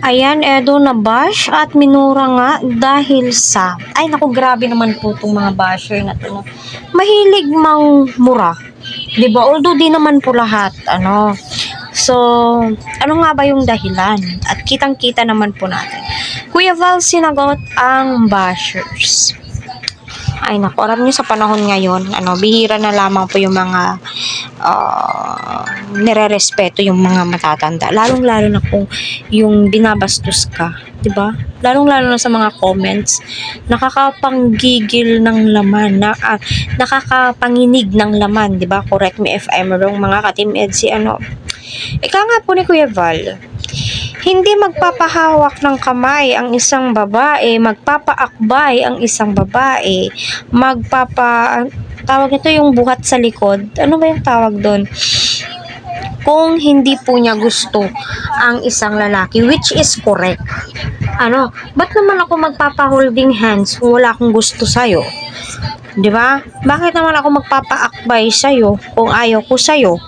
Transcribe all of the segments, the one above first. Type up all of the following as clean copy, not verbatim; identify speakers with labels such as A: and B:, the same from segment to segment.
A: Ayan, Edo na bash at minura nga dahil sa, ay naku, grabe naman po itong mga basher na to. No? Mahilig mang mura. 'Di ba? Although di naman po lahat, ano. So, ano nga ba yung dahilan? At kitang-kita naman po natin. Kuya Val sinagot ang bashers. Ay naku, alam niyo sa panahon ngayon, ano, bihira na lamang po yung mga nire-respeto yung mga matatanda. Lalong-lalo na kung yung binabastos ka, 'di ba? Lalong-lalo na sa mga comments, nakakapanggigil ng laman, nakakapanginig ng laman, 'di ba? Correct me if I'm wrong, mga ka-Team Edsi, ano. Ika nga po ni Kuya Val, hindi magpapahawak ng kamay ang isang babae, magpapaakbay ang isang babae, tawag nito yung buhat sa likod. Ano ba yung tawag doon? Kung hindi po niya gusto ang isang lalaki, which is correct. Ano, ba't naman ako magpapa-holding hands kung wala akong gusto sa'yo? 'Di ba? Bakit naman ako magpapaakbay sa'yo kung ayaw ko sa'yo?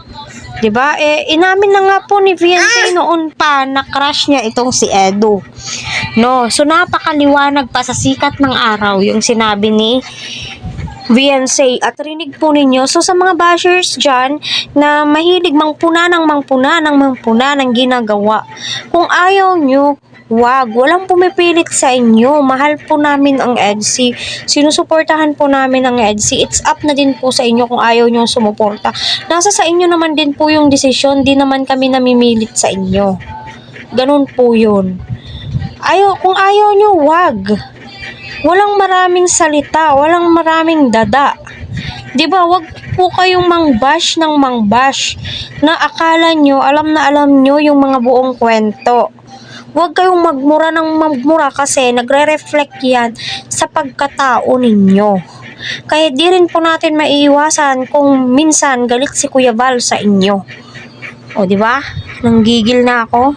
A: 'Di ba? Inamin na nga po ni Viancy noon pa na crush niya itong si Edo. No, so napakaliwanag pa sa sikat ng araw yung sinabi ni Viancy at rinig po ninyo. So sa mga bashers dyan na mahilig mangpuna ng ginagawa, kung ayaw nyo, wag, walang pumipilit sa inyo. Mahal po namin ang EDSI. Sinusuportahan po namin ang EDSI. It's up na din po sa inyo kung ayaw nyo sumuporta. Nasa sa inyo naman din po yung desisyon. Di naman kami namimilit sa inyo. Ganun po yun. Kung ayaw nyo, wag. Walang maraming salita. Walang maraming dada. Diba, wag po kayong mangbash ng mangbash na akala nyo, alam na alam nyo yung mga buong kwento. Huwag kayong magmura ng magmura kasi nagre-reflect yan sa pagkatao ninyo. Kaya di rin po natin maiiwasan kung minsan galit si Kuya Val sa inyo. O, di ba? Nanggigil na ako.